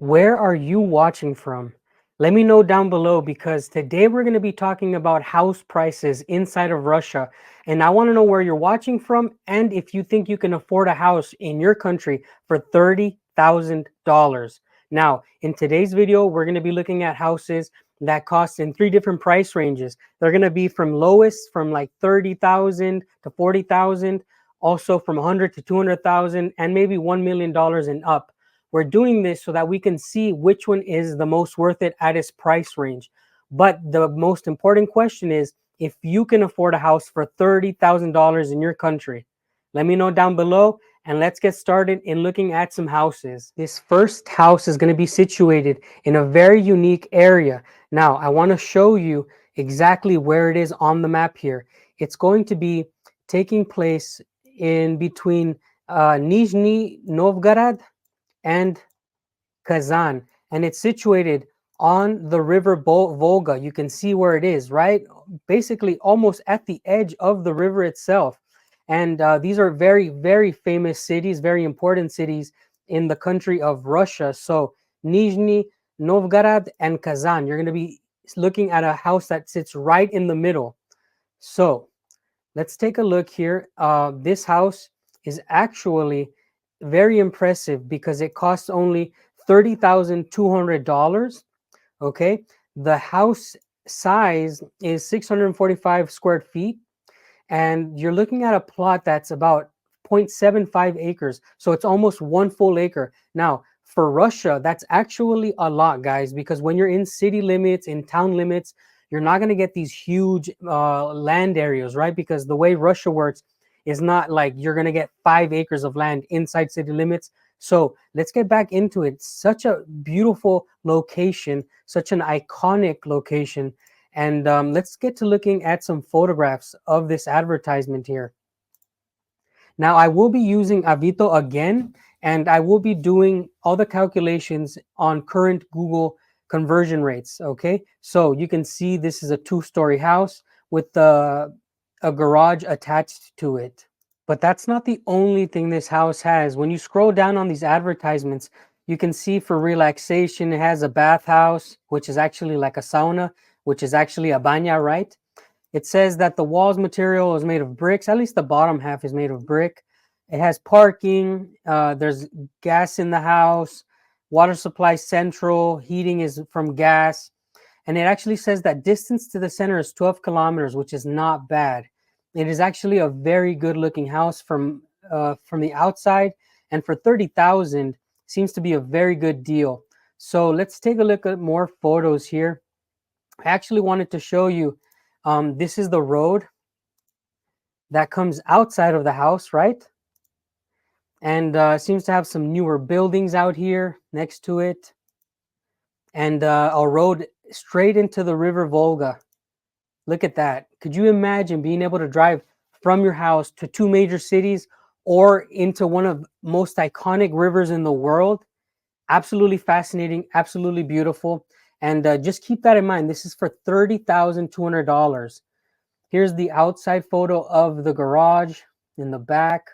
Where are you watching from? Let me know down below because today we're going to be talking about house prices inside of Russia. And I want to know where you're watching from and if you think you can afford a house in your country for $30,000. Now, in today's video, we're going to be looking at houses that cost in three different price ranges. They're going to be from lowest from like 30,000 to 40,000, also from 100 to 200,000 and maybe $1 million and up. We're doing this so that we can see which one is the most worth it at its price range. But the most important question is if you can afford a house for $30,000 in your country. Let me know down below and let's get started in looking at some houses. This first house is going to be situated in a very unique area. Now, I want to show you exactly where it is on the map here. It's going to be taking place in between Nizhny Novgorod and Kazan, and it's situated on the river Volga. You can see where it is, right? Basically, almost at the edge of the river itself. And these are very, very famous cities, very important cities in the country of Russia. So, Nizhny Novgorod and Kazan, you're going to be looking at a house that sits right in the middle. So, let's take a look here. This house is actually very impressive because it costs only $30,200. Okay, the house size is 645 square feet, and you're looking at a plot that's about 0.75 acres, so it's almost one full acre. Now, for Russia, that's actually a lot, guys, because when you're in city limits, in town limits, you're not going to get these huge land areas, right? Because the way Russia works is not like you're going to get 5 acres of land inside city limits. So let's get back into it. Such a beautiful location, such an iconic location. And let's get to looking at some photographs of this advertisement here. Now, I will be using Avito again, and I will be doing all the calculations on current Google conversion rates. Okay, so you can see this is a two-story house with a garage attached to it. But that's not the only thing this house has. When you scroll down on these advertisements, you can see for relaxation, it has a bathhouse, which is actually like a sauna, which is actually a banya, right? It says that the walls material is made of bricks. At least the bottom half is made of brick. It has parking. There's gas in the house. Water supply central. Heating is from gas. And it actually says that distance to the center is 12 kilometers, which is not bad. It is actually a very good looking house from the outside. And for 30,000 seems to be a very good deal. So let's take a look at more photos here. I actually wanted to show you this is the road that comes outside of the house, right? And seems to have some newer buildings out here next to it. And a road straight into the river Volga. Look at that. Could you imagine being able to drive from your house to two major cities or into one of most iconic rivers in the world? Absolutely fascinating, absolutely beautiful. And just keep that in mind. This is for $30,200. Here's the outside photo of the garage in the back.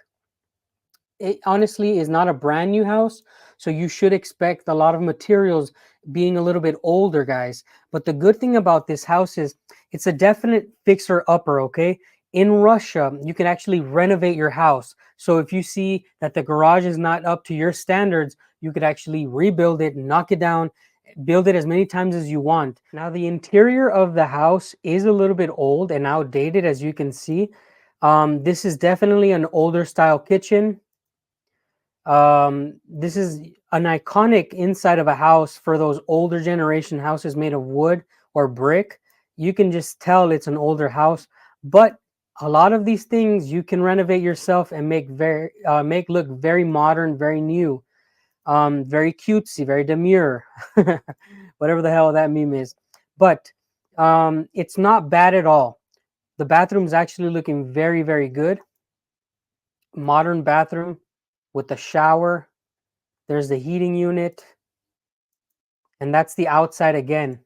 It honestly is not a brand new house, so you should expect a lot of materials being a little bit older, guys. But the good thing about this house is it's a definite fixer-upper, okay? In Russia, you can actually renovate your house. So if you see that the garage is not up to your standards, you could actually rebuild it, knock it down, build it as many times as you want. Now, the interior of the house is a little bit old and outdated, as you can see. This is definitely an older style kitchen. This is an iconic inside of a house for those older generation houses made of wood or brick. You can just tell it's an older house, but a lot of these things you can renovate yourself and make look very modern, very new, very cutesy, very demure, whatever the hell that meme is. But it's not bad at all. The bathroom is actually looking very, very good. Modern bathroom with the shower. There's the heating unit. And that's the outside again.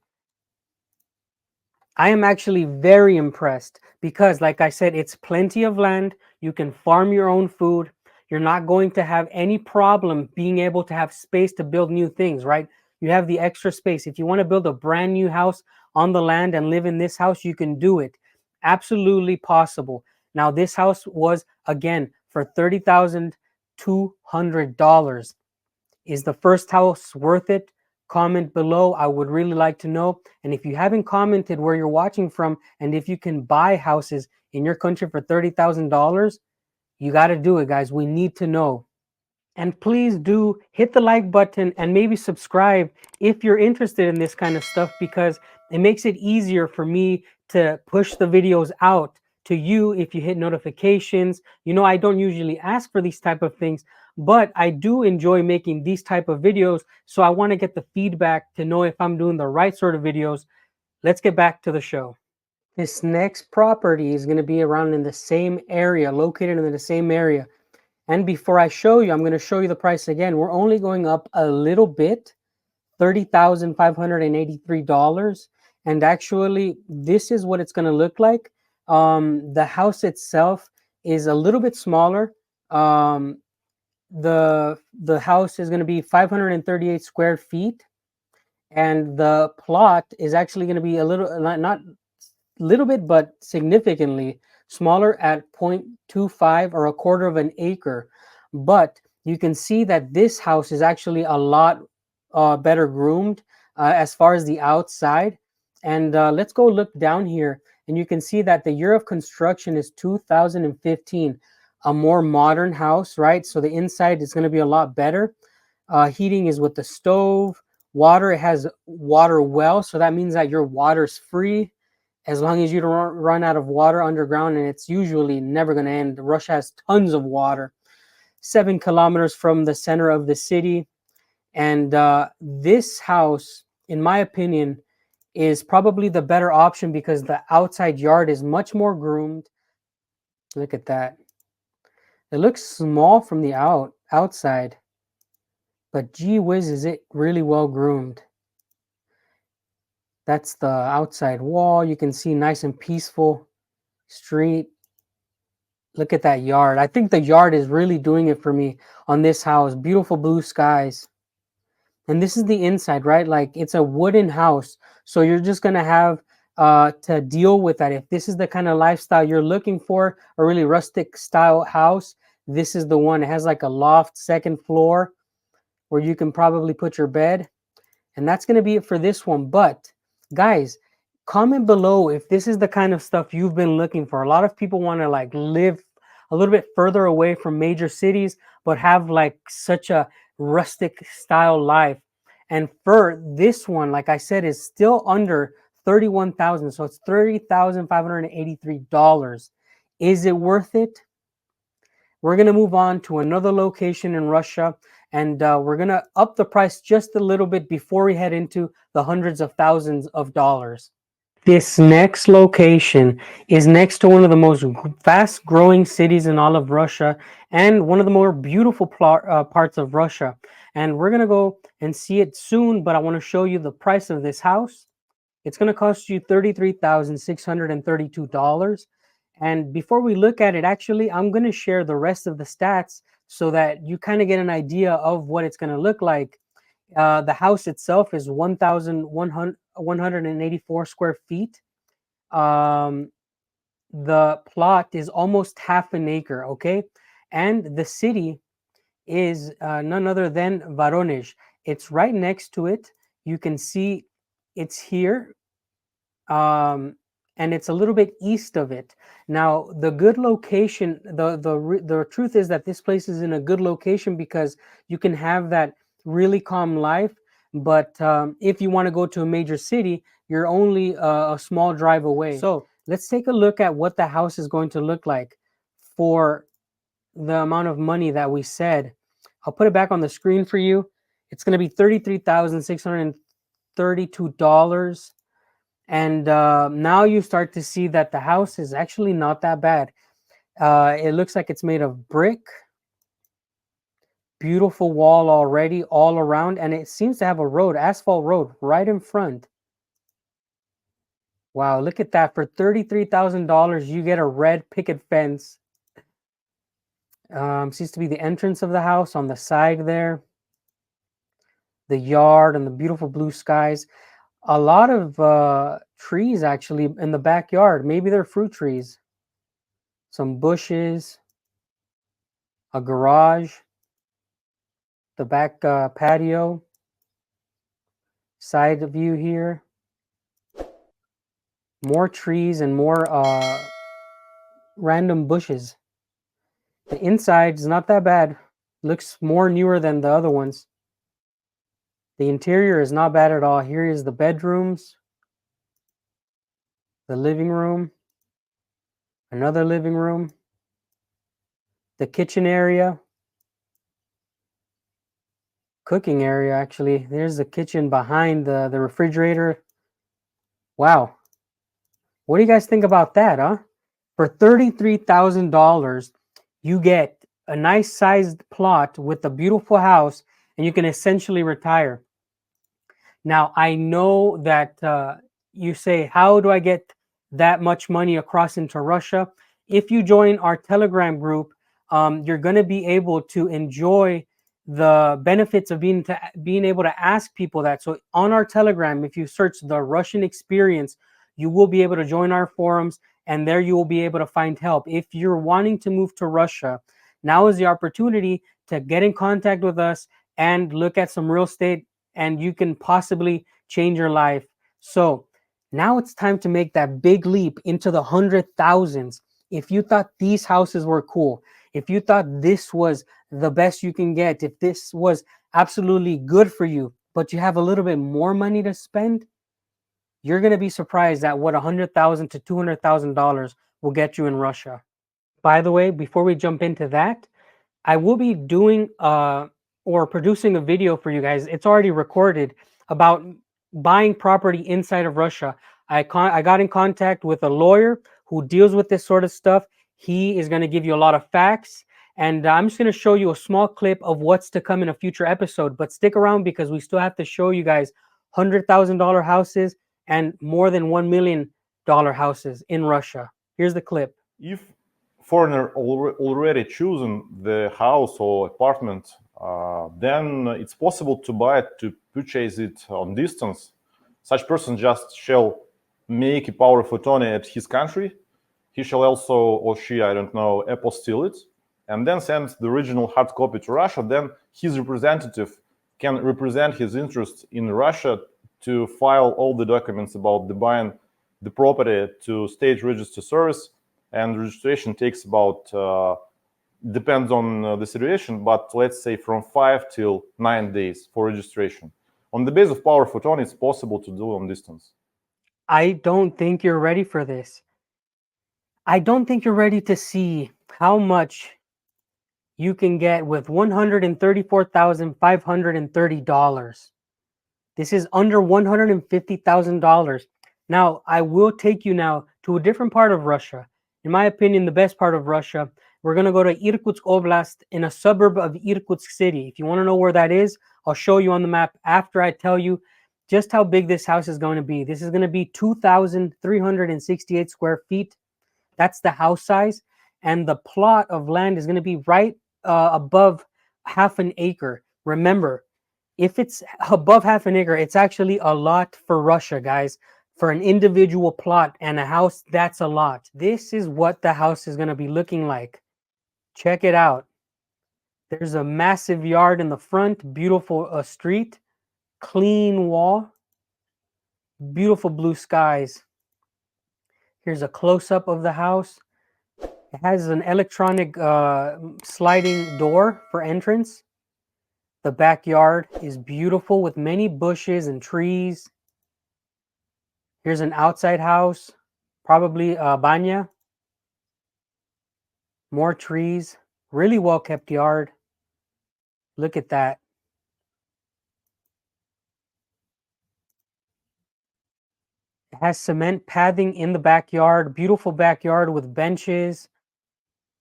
I am actually very impressed because, like I said, it's plenty of land. You can farm your own food. You're not going to have any problem being able to have space to build new things, right? You have the extra space. If you want to build a brand new house on the land and live in this house, you can do it. Absolutely possible. Now, this house was, again, for $30,200. Is the first house worth it? Comment below. I would really like to know. And if you haven't commented where you're watching from and if you can buy houses in your country for $30,000, you got to do it, guys. We need to know. And please do hit the like button and maybe subscribe if you're interested in this kind of stuff, because it makes it easier for me to push the videos out to you. If you hit notifications, you know, I don't usually ask for these type of things, but I do enjoy making these type of videos. So I want to get the feedback to know if I'm doing the right sort of videos. Let's get back to the show. This next property is going to be around in the same area, located in the same area. And before I show you, I'm going to show you the price again. We're only going up a little bit, $30,583. And actually, this is what it's going to look like. The house itself is a little bit smaller. The house is going to be 538 square feet. And the plot is actually going to be a little, not little bit, but significantly smaller at 0.25 or a quarter of an acre. But you can see that this house is actually a lot better groomed as far as the outside. And let's go look down here, and you can see that the year of construction is 2015. A more modern house, right? So the inside is going to be a lot better. Heating is with the stove. Water, it has water well, so that means that your water's free as long as you don't run out of water underground, and it's usually never going to end. Russia has tons of water. 7 kilometers from the center of the city. And this house, in my opinion, is probably the better option because the outside yard is much more groomed. Look at that. It looks small from the outside, but gee whiz, is it really well groomed. That's the outside wall. You can see nice and peaceful street. Look at that yard. I think the yard is really doing it for me on this house. Beautiful blue skies. And this is the inside, right? Like, it's a wooden house. So you're just going to have to deal with that. If this is the kind of lifestyle you're looking for, a really rustic style house, this is the one. It has like a loft, second floor, where you can probably put your bed. And that's going to be it for this one. But guys, comment below if this is the kind of stuff you've been looking for. A lot of people want to like live a little bit further away from major cities, but have like such a rustic style life. And for this one, like I said, is still under 31,000. So it's $30,583. Is it worth it? We're going to move on to another location in Russia, and we're going to up the price just a little bit before we head into the hundreds of thousands of dollars. This next location is next to one of the most fast growing cities in all of Russia and one of the more beautiful parts of Russia. And we're going to go and see it soon, but I want to show you the price of this house. It's going to cost you $33,632. And before we look at it, actually, I'm going to share the rest of the stats so that you kind of get an idea of what it's going to look like. The house itself is 1,184 square feet. The plot is almost half an acre, okay? And the city is none other than Voronezh. It's right next to it. You can see it's here. And it's a little bit east of it. Now, the good location, the truth is that this place is in a good location because you can have that really calm life. But if you want to go to a major city, you're only a small drive away. So let's take a look at what the house is going to look like for the amount of money that we said. I'll put it back on the screen for you. It's going to be $33,632. And now you start to see that the house is actually not that bad. It looks like it's made of brick. Beautiful wall already all around. And it seems to have a road, asphalt road, right in front. Wow, look at that. For $33,000, you get a red picket fence. Seems to be the entrance of the house on the side there. The yard and the beautiful blue skies. A lot of trees actually in the backyard. Maybe they're fruit trees. Some bushes, a garage, the back patio, side view here. More trees and more random bushes. The inside is not that bad. Looks more newer than the other ones. The interior is not bad at all. Here is the bedrooms, the living room, another living room, the kitchen area, cooking area actually. There's the kitchen behind the refrigerator. Wow. What do you guys think about that, huh? For $33,000, you get a nice sized plot with a beautiful house and you can essentially retire. Now, I know that you say, how do I get that much money across into Russia? If you join our Telegram group, you're going to be able to enjoy the benefits of being able to ask people that. So on our Telegram, if you search the Russian experience, you will be able to join our forums, and there you will be able to find help. If you're wanting to move to Russia, now is the opportunity to get in contact with us and look at some real estate, and you can possibly change your life. So now it's time to make that big leap into the 100,000s. If you thought these houses were cool, if you thought this was the best you can get, if this was absolutely good for you, but you have a little bit more money to spend, you're going to be surprised at what $100,000 to $200,000 will get you in Russia. By the way, before we jump into that, I will be doing or producing a video for you guys. It's already recorded about buying property inside of Russia. I got in contact with a lawyer who deals with this sort of stuff. He is going to give you a lot of facts, and I'm just going to show you a small clip of what's to come in a future episode. But stick around because we still have to show you guys $100,000 houses and more than $1 million houses in Russia. Here's the clip. If foreigner already chosen the house or apartment, then it's possible to buy it, to purchase it on distance. Such person just shall make a power of attorney at his country. He shall also, or she, I don't know, apostille it, and then send the original hard copy to Russia. Then his representative can represent his interest in Russia to file all the documents about the buying the property to state register service, and registration takes about, depends on the situation, but let's say from 5 till 9 days for registration. On the basis of power of attorney, it's possible to do on distance. I don't think you're ready for this. I don't think you're ready to see how much you can get with $134,530. This is under $150,000. Now, I will take you now to a different part of Russia. In my opinion, the best part of Russia. We're going to go to Irkutsk Oblast in a suburb of Irkutsk City. If you want to know where that is, I'll show you on the map after I tell you just how big this house is going to be. This is going to be 2,368 square feet. That's the house size. And the plot of land is going to be right above half an acre. Remember, if it's above half an acre, it's actually a lot for Russia, guys. For an individual plot and a house, that's a lot. This is what the house is going to be looking like. Check it out. There's a massive yard in the front, beautiful street, clean wall, beautiful blue skies. Here's a close-up of the house. It has an electronic sliding door for entrance. The backyard is beautiful with many bushes and trees. Here's an outside house, probably a banya. More trees, really well kept yard. Look at that. It has cement pathing in the backyard, beautiful backyard with benches,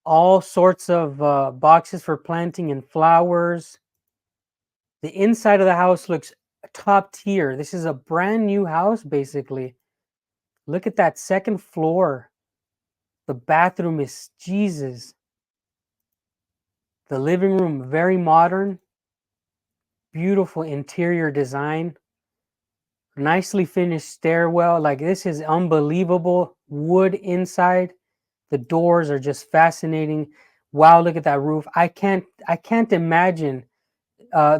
all sorts of boxes for planting and flowers. The inside of the house looks top tier. This is a brand new house, basically. Look at that second floor. The bathroom is Jesus. The living room, very modern, beautiful interior design, nicely finished stairwell. Like, this is unbelievable. Wood inside. The doors are just fascinating. Wow, look at that roof. I can't imagine.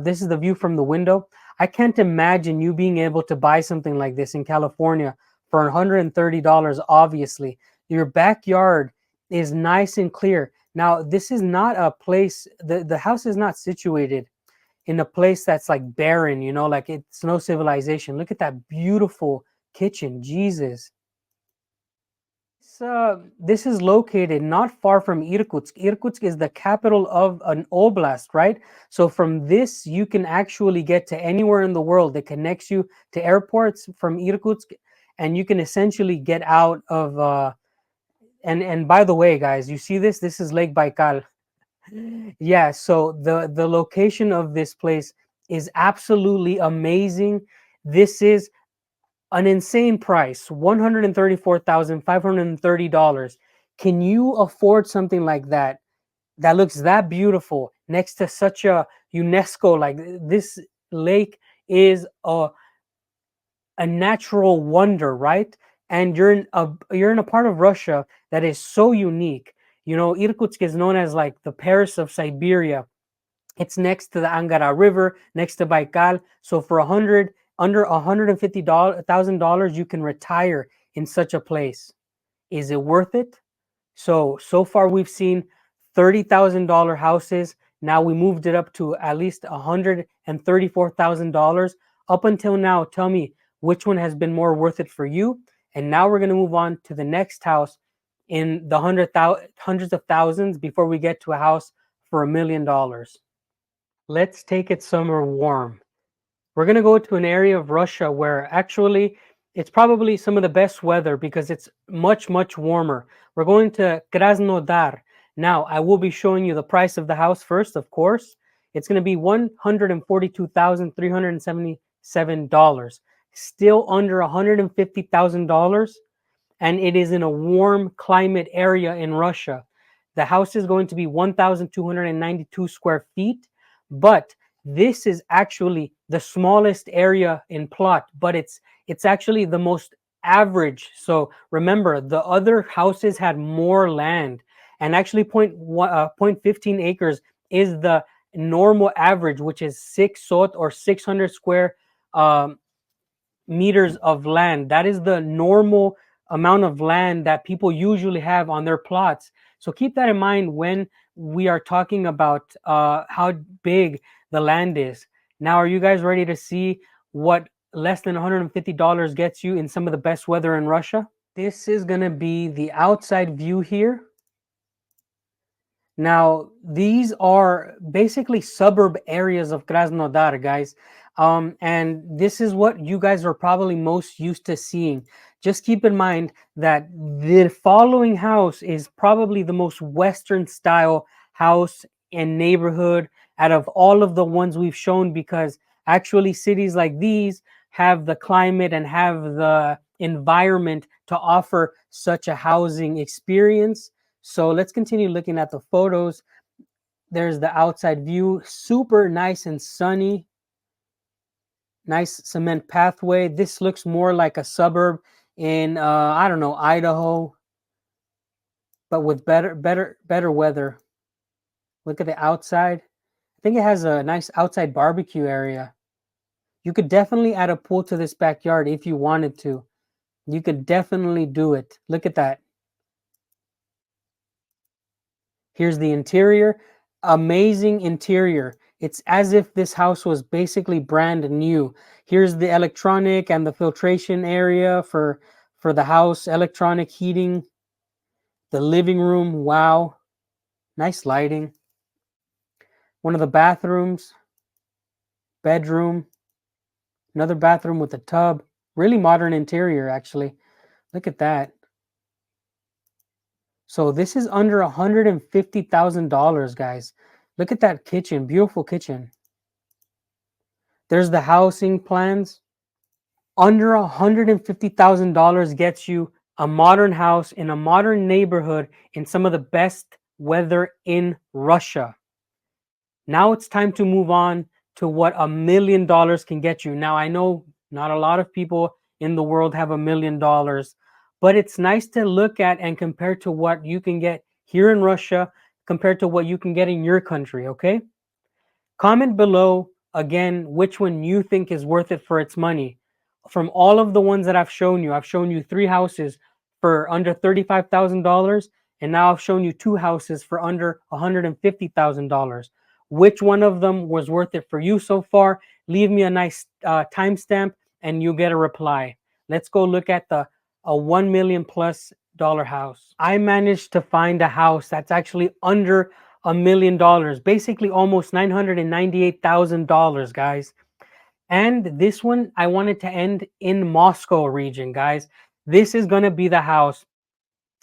This is the view from the window. I can't imagine you being able to buy something like this in California for $130. Obviously, your backyard is nice and clear. Now, this is not a place. The house is not situated in a place that's like barren. Like it's no civilization. Look at that beautiful kitchen. Jesus. This is located not far from Irkutsk. Irkutsk is the capital of an oblast, right? So from this, you can actually get to anywhere in the world that connects you to airports from Irkutsk, and you can essentially get out of. And by the way, guys, you see this? This is Lake Baikal. Yeah. So the location of this place is absolutely amazing. This is an insane price, $134,530. Can you afford something like that that looks that beautiful next to such a UNESCO? Like, this lake is a natural wonder, right? And you're in a part of Russia that is so unique. Irkutsk is known as like the Paris of Siberia. It's next to the Angara River, next to Baikal. So for under $150,000, you can retire in such a place. Is it worth it? So far we've seen $30,000 houses. Now we moved it up to at least $134,000. Up until now, tell me which one has been more worth it for you. And now we're going to move on to the next house in the hundreds of thousands before we get to a house for $1 million. Let's take it somewhere warm. We're going to go to an area of Russia where actually it's probably some of the best weather because it's much, much warmer. We're going to Krasnodar. Now, I will be showing you the price of the house first, of course. It's going to be $142,377, still under $150,000, and it is in a warm climate area in Russia. The house is going to be 1,292 square feet, but this is actually the smallest area in plot, but it's actually the most average. So remember, the other houses had more land, and actually 0.15 acres is the normal average, which is 6 sot or 600 square meters of land. That is the normal amount of land that people usually have on their plots. So keep that in mind when we are talking about how big the land is. Now, are you guys ready to see what less than $150 gets you in some of the best weather in Russia? This is going to be the outside view here. Now, these are basically suburb areas of Krasnodar, guys. And this is what you guys are probably most used to seeing. Just keep in mind that the following house is probably the most Western style house and neighborhood out of all of the ones we've shown, because actually cities like these have the climate and have the environment to offer such a housing experience. So let's continue looking at the photos. There's the outside view, super nice and sunny. Nice cement pathway. This looks more like a suburb in I don't know, Idaho, but with better weather. Look at the outside. I think it has a nice outside barbecue area. You could definitely add a pool to this backyard if you wanted to. You could definitely do it. Look at that. Here's the interior. Amazing interior. It's as if this house was basically brand new. Here's the electronic and the filtration area for the house, electronic heating. The living room, wow. Nice lighting. One of the bathrooms, bedroom, another bathroom with a tub. Really modern interior, actually. Look at that. So this is under $150,000, guys. Look at that kitchen, beautiful kitchen. There's the housing plans. Under $150,000 gets you a modern house in a modern neighborhood in some of the best weather in Russia. Now it's time to move on to what $1 million can get you. Now, I know not a lot of people in the world have $1 million, but it's nice to look at and compare to what you can get here in Russia compared to what you can get in your country, okay? Comment below again which one you think is worth it for its money. From all of the ones that I've shown you 3 houses for under $35,000, and now I've shown you 2 houses for under $150,000. Which one of them was worth it for you so far? Leave me a nice timestamp and you'll get a reply. Let's go look at the a $1 million plus house. I managed to find a house that's actually under $1 million, basically almost $998,000, guys. And this one I wanted to end in Moscow region, guys. This is going to be the house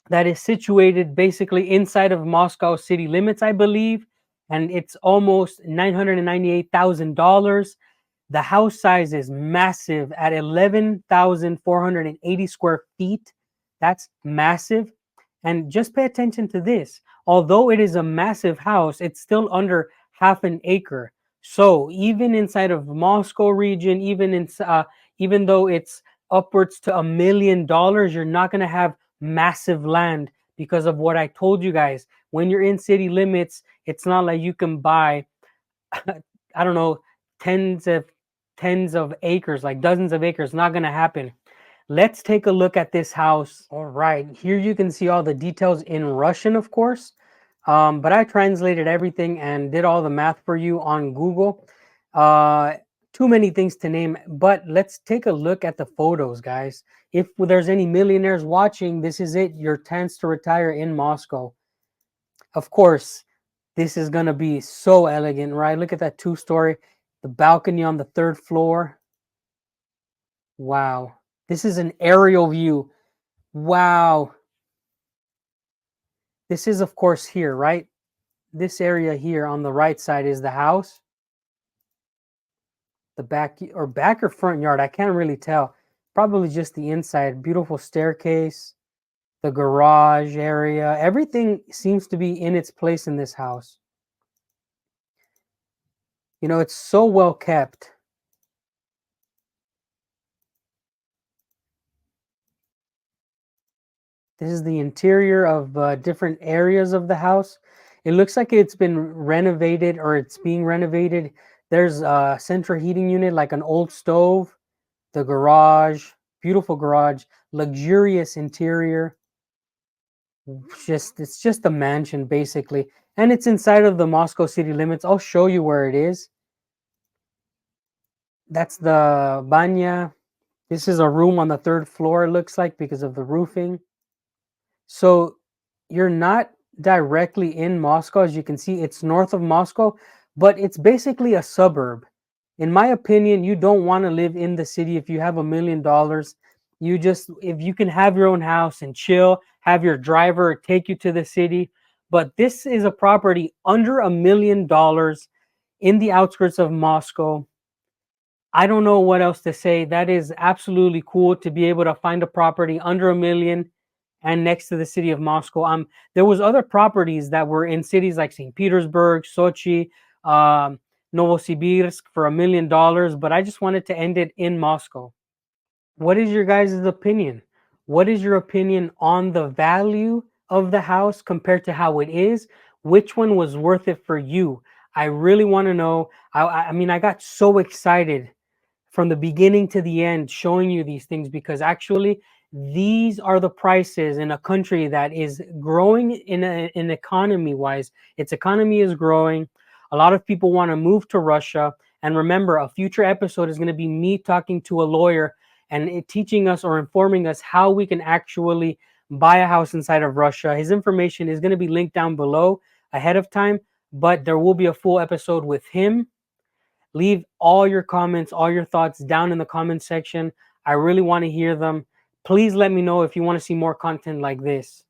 that is situated basically inside of Moscow city limits, I believe, and it's almost $998,000. The house size is massive at 11,480 square feet. That's massive. And just pay attention to this. Although it is a massive house, it's still under half an acre. So even inside of Moscow region, even though it's upwards to $1 million, you're not going to have massive land because of what I told you guys. When you're in city limits, it's not like you can buy, I don't know, tens of acres, like dozens of acres. Not going to happen. Let's take a look at this house. All right, here you can see all the details in Russian, of course, but I translated everything and did all the math for you on Google. Too many things to name, but let's take a look at the photos, guys. If there's any millionaires watching, this is it, your chance to retire in Moscow. Of course, this is going to be so elegant, right? Look at that 2-story, the balcony on the 3rd floor. Wow. This is an aerial view. Wow. This is, of course, here, right? This area here on the right side is the house. The back or front yard, I can't really tell. Probably just the inside. Beautiful staircase, the garage area. Everything seems to be in its place in this house. You know, it's so well kept. This is the interior of different areas of the house. It looks like it's been renovated or it's being renovated. There's a central heating unit, like an old stove, the garage, beautiful garage, luxurious interior. It's just a mansion basically. And it's inside of the Moscow city limits. I'll show you where it is. That's the banya. This is a room on the 3rd floor, it looks like, because of the roofing. So you're not directly in Moscow. As you can see, it's north of Moscow, but it's basically a suburb. In my opinion, you don't want to live in the city if you have $1 million. If you can have your own house and chill, have your driver take you to the city. But this is a property under $1 million in the outskirts of Moscow. I don't know what else to say. That is absolutely cool to be able to find a property under $1 million and next to the city of Moscow. There was other properties that were in cities like St. Petersburg, Sochi, Novosibirsk for $1 million, but I just wanted to end it in Moscow. What is your guys' opinion? What is your opinion on the value of the house compared to how it is? Which one was worth it for you? I really want to know. I mean, I got so excited from the beginning to the end showing you these things because actually these are the prices in a country that is growing in economy wise. Its economy is growing. A lot of people want to move to Russia. And remember, a future episode is going to be me talking to a lawyer and teaching us or informing us how we can actually buy a house inside of Russia. His information is going to be linked down below ahead of time, but there will be a full episode with him. Leave all your comments, all your thoughts down in the comment section. I really want to hear them. Please let me know if you want to see more content like this.